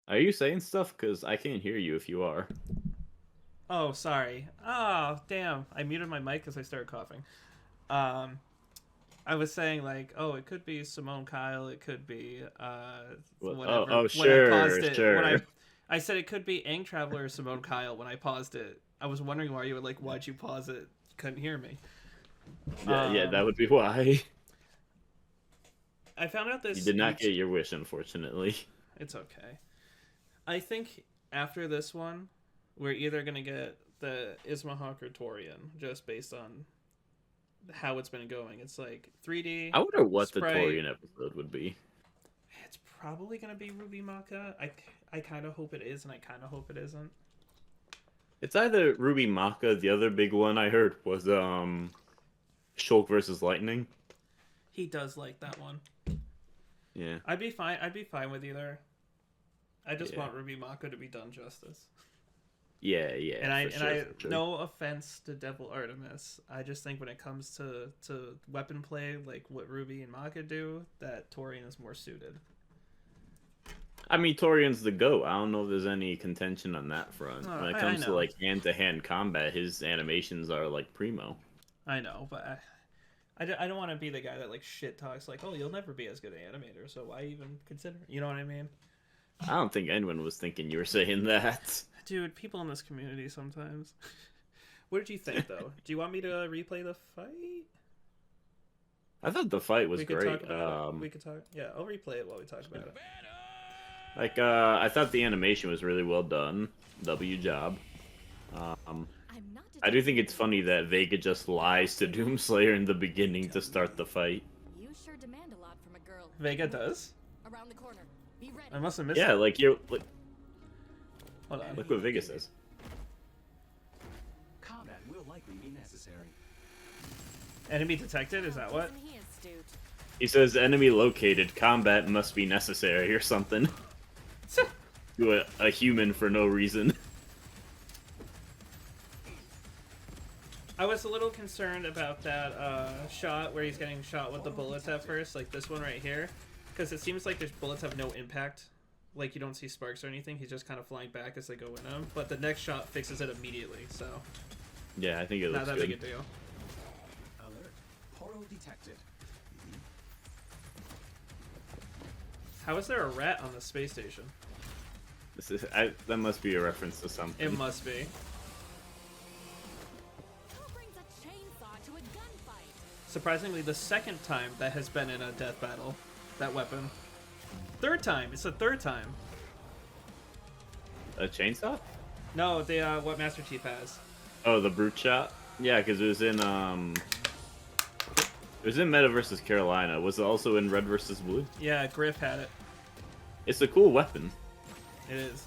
Speaker 2: Are you saying stuff? Because I can't hear you if you are.
Speaker 1: Oh, sorry. Oh, damn. I muted my mic because I started coughing. I was saying like, oh, it could be Simone Kyle, it could be whatever.
Speaker 2: Oh,
Speaker 1: When I
Speaker 2: sure,
Speaker 1: paused it,
Speaker 2: sure.
Speaker 1: when I said it could be Ang Traveler or Simone Kyle when I paused it. I was wondering why you were like, why'd you pause it? You couldn't hear me.
Speaker 2: Yeah, that would be why.
Speaker 1: I found out this.
Speaker 2: You did not get your wish, unfortunately.
Speaker 1: It's okay. I think after this one, we're either gonna get the Ismahawk or Torian, just based on how it's been going. It's like 3D.
Speaker 2: I wonder what
Speaker 1: Sprite.
Speaker 2: the Torian episode would be.
Speaker 1: It's probably gonna be Ruby Maka. I kind of hope it is, and I kind of hope it isn't.
Speaker 2: It's either Ruby Maka. The other big one I heard was Shulk versus Lightning.
Speaker 1: He does like that one.
Speaker 2: Yeah.
Speaker 1: I'd be fine. I'd be fine with either. I just
Speaker 2: Yeah.
Speaker 1: want Ruby Maka to be done justice.
Speaker 2: Yeah.
Speaker 1: And
Speaker 2: for sure.
Speaker 1: no offense to Devil Artemis, I just think when it comes to weapon play, like what Ruby and Maka do, that Torian is more suited.
Speaker 2: I mean, Torian's the GOAT. I don't know if there's any contention on that front.
Speaker 1: Oh,
Speaker 2: When it
Speaker 1: I
Speaker 2: comes to
Speaker 1: know.
Speaker 2: like hand-to-hand combat, his animations are like primo.
Speaker 1: I know, but I don't want to be the guy that like shit talks like, oh, you'll never be as good an animator, so why even consider it? You know what I mean?
Speaker 2: I don't think anyone was thinking you were saying that.
Speaker 1: Dude, people in this community sometimes. What did you think, though? Do you want me to replay the fight?
Speaker 2: I thought the fight was
Speaker 1: We could
Speaker 2: great.
Speaker 1: talk about it. We could talk. Yeah, I'll replay it while we talk about it.
Speaker 2: Like, I thought the animation was really well done. W job.
Speaker 5: I'm not
Speaker 2: I do think it's funny that Vega just lies to Doomslayer in the beginning to start the fight.
Speaker 5: You sure demand a lot from a girl.
Speaker 1: Vega does?
Speaker 5: Around the corner. Be ready.
Speaker 1: I must have missed
Speaker 2: Yeah,
Speaker 1: it.
Speaker 2: like you're like,
Speaker 1: Hold on.
Speaker 2: look what Vega says.
Speaker 6: Combat will likely be necessary.
Speaker 1: Enemy detected? Is that what?
Speaker 5: And he is astute.
Speaker 2: He says enemy located. Combat must be necessary or something. To a human for no reason.
Speaker 1: I was a little concerned about that shot where he's getting shot with the bullets at first, like this one right here, because it seems like the bullets have no impact. Like you don't see sparks or anything. He's just kind of flying back as they go in him. But the next shot fixes it immediately, so
Speaker 2: Yeah, I think it
Speaker 1: not
Speaker 2: looks
Speaker 1: that
Speaker 2: good.
Speaker 1: big a deal.
Speaker 6: Alert. Portal detected.
Speaker 1: How is there a rat on the space station?
Speaker 2: That must be a reference to something.
Speaker 1: It must be.
Speaker 5: Who brings a chainsaw to a gunfight?
Speaker 1: Surprisingly, the second time that has been in a death battle, that weapon. Third time. It's the third time.
Speaker 2: A chainsaw?
Speaker 1: No, the what Master Chief has.
Speaker 2: Oh, the brute shot. Yeah, because it was in Meta versus Carolina. Was it also in Red versus Blue?
Speaker 1: Yeah, Griff had it.
Speaker 2: It's a cool weapon.
Speaker 1: It is.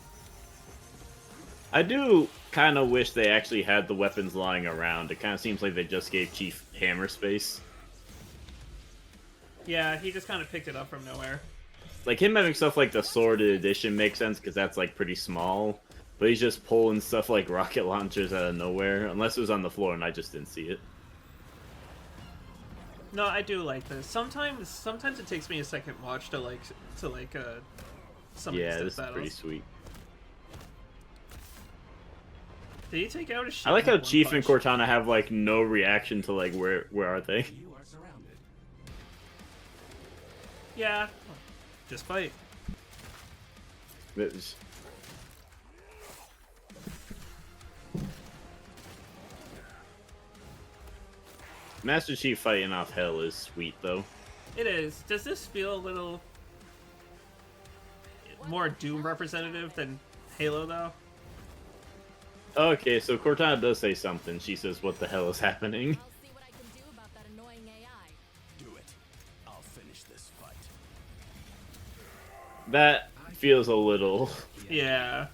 Speaker 2: I do kind of wish they actually had the weapons lying around. It kind of seems like they just gave Chief hammer space.
Speaker 1: Yeah, he just kind of picked it up from nowhere.
Speaker 2: Like him having stuff like the sworded edition makes sense because that's like pretty small. But he's just pulling stuff like rocket launchers out of nowhere. Unless it was on the floor and I just didn't see it.
Speaker 1: No, I do like this. Sometimes it takes me a second watch to some of
Speaker 2: Yeah,
Speaker 1: these
Speaker 2: this is
Speaker 1: battles.
Speaker 2: pretty sweet.
Speaker 1: Did he take out a ship?
Speaker 2: I like
Speaker 1: in
Speaker 2: how
Speaker 1: one
Speaker 2: Chief and
Speaker 1: punch?
Speaker 2: Cortana have like no reaction to like where are they?
Speaker 6: You are surrounded.
Speaker 1: Yeah. Just fight.
Speaker 2: It's- Master Chief fighting off hell is sweet though.
Speaker 1: It is. Does this feel a little more Doom representative than Halo, though?
Speaker 2: Okay, so Cortana does say something. She says, "What the hell is happening?"
Speaker 5: I'll see what I can do about that annoying AI.
Speaker 6: Do it. I'll finish this fight.
Speaker 2: That feels a little
Speaker 1: Yeah.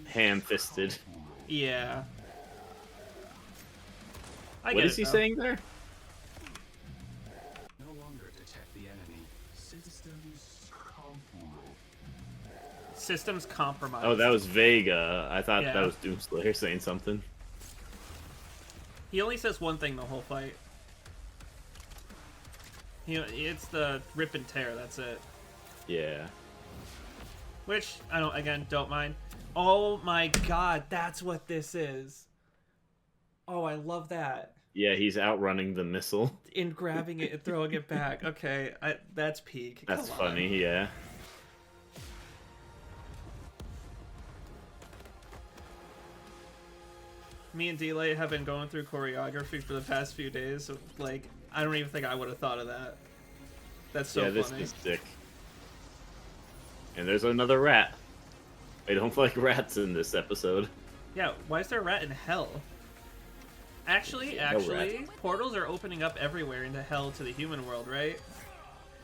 Speaker 2: ham-fisted.
Speaker 1: Yeah. I
Speaker 2: What
Speaker 1: get
Speaker 2: is
Speaker 1: it,
Speaker 2: he
Speaker 1: though.
Speaker 2: saying there?
Speaker 6: No longer detect the enemy. Systems compromised.
Speaker 1: Systems compromised.
Speaker 2: Oh, that was Vega. I thought
Speaker 1: Yeah.
Speaker 2: that was Doomslayer saying something.
Speaker 1: He only says one thing the whole fight. It's the rip and tear. That's it.
Speaker 2: Yeah.
Speaker 1: Which I don't mind. Oh my god, that's what this is. Oh, I love that.
Speaker 2: Yeah, he's outrunning the missile.
Speaker 1: in grabbing it and throwing it back. Okay, that's peak.
Speaker 2: That's
Speaker 1: Come
Speaker 2: funny,
Speaker 1: on.
Speaker 2: yeah.
Speaker 1: Me and Delay have been going through choreography for the past few days. So, like, I don't even think I would have thought of that. That's so
Speaker 2: Yeah, this
Speaker 1: funny.
Speaker 2: is sick. And there's another rat. I don't like rats in this episode.
Speaker 1: Yeah, why is there a rat in hell? Actually, portals are opening up everywhere into hell to the human world, right?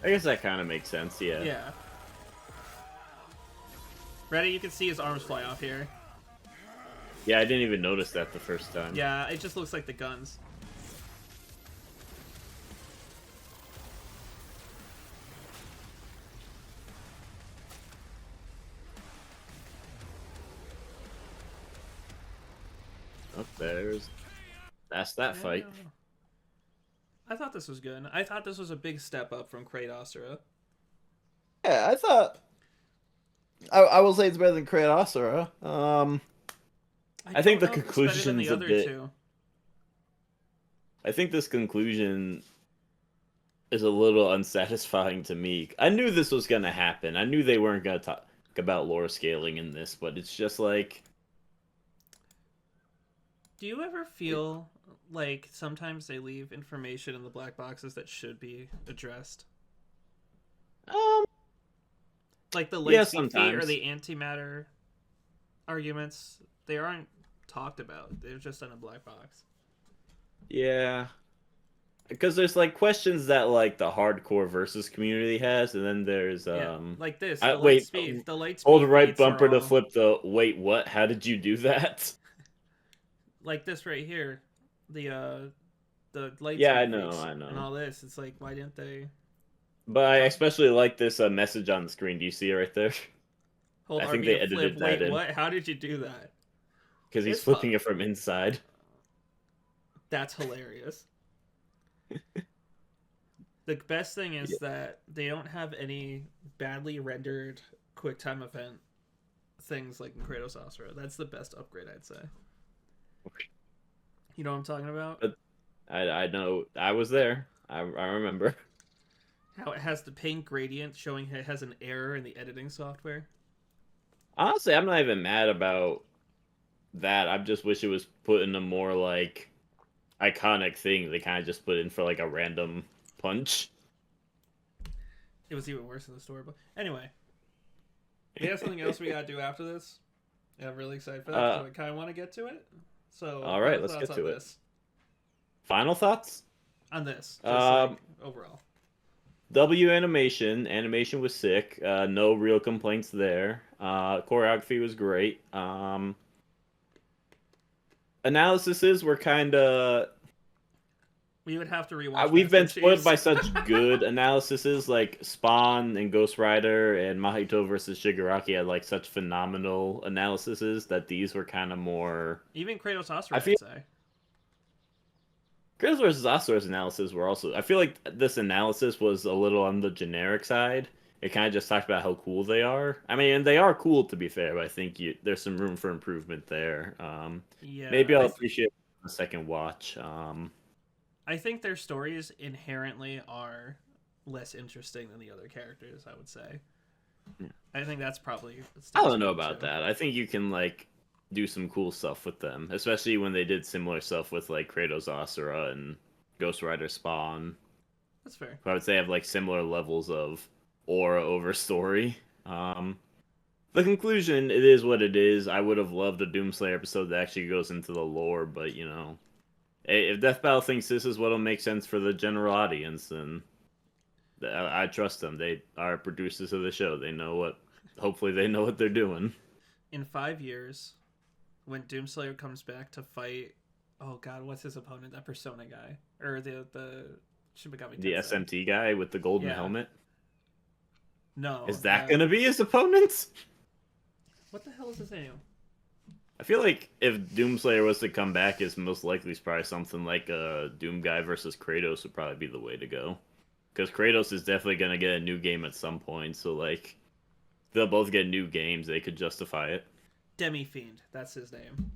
Speaker 2: I guess that kind of makes sense, yeah.
Speaker 1: Yeah. Ready? You can see his arms fly off here.
Speaker 2: Yeah, I didn't even notice that the first time.
Speaker 1: Yeah, it just looks like the guns.
Speaker 2: Oh, that's that fight.
Speaker 1: I thought this was good. I thought this was a big step up from Kratos.
Speaker 7: Yeah, I thought. I will say it's better than Kratos.
Speaker 2: I think
Speaker 1: don't
Speaker 2: the
Speaker 1: know if it's better than
Speaker 2: conclusion's
Speaker 1: the
Speaker 2: a
Speaker 1: other
Speaker 2: bit.
Speaker 1: two.
Speaker 2: I think this conclusion is a little unsatisfying to me. I knew this was gonna happen. I knew they weren't gonna talk about lore scaling in this, but it's just like.
Speaker 1: Do you ever feel like sometimes they leave information in the black boxes that should be addressed? Like the
Speaker 2: Yeah,
Speaker 1: light speed feat or
Speaker 2: sometimes.
Speaker 1: the antimatter arguments, they aren't talked about. They're just in a black box.
Speaker 2: Yeah. Because there's like questions that like the hardcore versus community has, and then there's
Speaker 1: Yeah, like this.
Speaker 2: I-
Speaker 1: The light
Speaker 2: wait,
Speaker 1: speed. The light speed.
Speaker 2: hold the right
Speaker 1: feats are
Speaker 2: bumper to
Speaker 1: all-
Speaker 2: flip the wait what? How did you do that?
Speaker 1: Like this right here. The light.
Speaker 2: Yeah,
Speaker 1: speed
Speaker 2: I know,
Speaker 1: feats
Speaker 2: I know.
Speaker 1: And all this. It's like, why didn't they?
Speaker 2: But I especially like this message on the screen. Do you see it right there?
Speaker 1: Hold
Speaker 2: I think
Speaker 1: RB
Speaker 2: they
Speaker 1: to
Speaker 2: edited
Speaker 1: flip.
Speaker 2: that
Speaker 1: Wait,
Speaker 2: in.
Speaker 1: what? How did you do that?
Speaker 2: Because he's
Speaker 1: It's
Speaker 2: flipping it from inside.
Speaker 1: That's hilarious. The best thing is that they don't have any badly rendered QuickTime event things like in Kratos Asura. That's the best upgrade, I'd say. You know what I'm talking about?
Speaker 2: I know. I was there. I remember.
Speaker 1: How it has the paint gradient showing it has an error in the editing software.
Speaker 2: Honestly, I'm not even mad about that. I just wish it was put in a more like iconic thing. They kind of just put in for like a random punch.
Speaker 1: It was even worse in the story, but anyway. We have something else we gotta do after this. Yeah, I'm really excited for that. So I kind of want to get to it. So,
Speaker 2: all right,
Speaker 1: what are
Speaker 2: let's
Speaker 1: thoughts
Speaker 2: get to
Speaker 1: on
Speaker 2: it.
Speaker 1: this?
Speaker 2: Final thoughts?
Speaker 1: On this, just like, overall.
Speaker 2: W animation was sick. No real complaints there. Choreography was great. Analyses were kind of.
Speaker 1: We would have to rewatch.
Speaker 2: We've been
Speaker 1: Master
Speaker 2: spoiled
Speaker 1: Chiefs.
Speaker 2: by such good analyses like Spawn and Ghost Rider and Mahito versus Shigaraki had like such phenomenal analyses that these were kind of more.
Speaker 1: Even Kratos Asura,
Speaker 2: I feel-
Speaker 1: I'd say.
Speaker 2: Kratos versus Asura's analysis were also. I feel like this analysis was a little on the generic side. It kind of just talked about how cool they are. I mean, and they are cool to be fair, but I think there's some room for improvement there.
Speaker 1: Yeah,
Speaker 2: Maybe I'll appreciate a second watch.
Speaker 1: I think their stories inherently are less interesting than the other characters, I would say.
Speaker 2: Yeah.
Speaker 1: I think that's probably...
Speaker 2: I don't know about that. I think you can like do some cool stuff with them, especially when they did similar stuff with like Kratos Asura and Ghost Rider Spawn.
Speaker 1: That's fair.
Speaker 2: I would say have like similar levels of aura over story. The conclusion, it is what it is. I would have loved a Doomslayer episode that actually goes into the lore, but you know, if Death Battle thinks this is what'll make sense for the general audience, then I trust them. They are producers of the show. They know what. Hopefully, they know what they're doing.
Speaker 1: In 5 years, when Doomslayer comes back to fight... Oh god, what's his opponent? That Persona guy. Or the Shibagami
Speaker 2: The
Speaker 1: Tensei.
Speaker 2: SMT guy with the golden
Speaker 1: Yeah.
Speaker 2: helmet.
Speaker 1: No.
Speaker 2: Is that gonna be his opponent?
Speaker 1: What the hell is his name?
Speaker 2: I feel like if Doomslayer was to come back, it's most likely probably something like Doom Guy versus Kratos would probably be the way to go. Because Kratos is definitely going to get a new game at some point, so like they'll both get new games, they could justify it.
Speaker 1: Demi-Fiend, that's his name.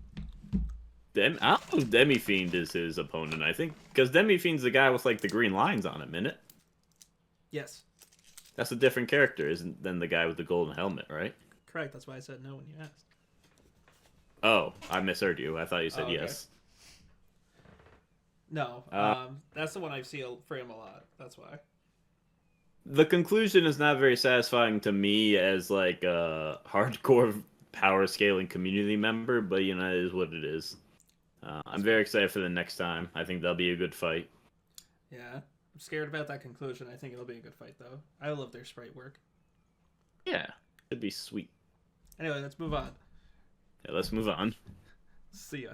Speaker 2: I don't know if Demi Fiend is his opponent. I think because Demi Fiend's the guy with like the green lines on him, isn't it?
Speaker 1: Yes.
Speaker 2: That's a different character, isn't than the guy with the golden helmet, right?
Speaker 1: Correct. That's why I said no when you asked.
Speaker 2: Oh, I misheard you. I thought you said
Speaker 1: Oh, okay.
Speaker 2: yes.
Speaker 1: No. That's the one I see for him a lot. That's why.
Speaker 2: The conclusion is not very satisfying to me as like a hardcore power scaling community member, but you know, it is what it is. I'm very excited for the next time. I think that'll be a good fight.
Speaker 1: Yeah. I'm scared about that conclusion. I think it'll be a good fight, though. I love their sprite work.
Speaker 2: Yeah, it'd be sweet.
Speaker 1: Anyway, let's move on.
Speaker 2: Yeah, let's move on.
Speaker 1: See ya.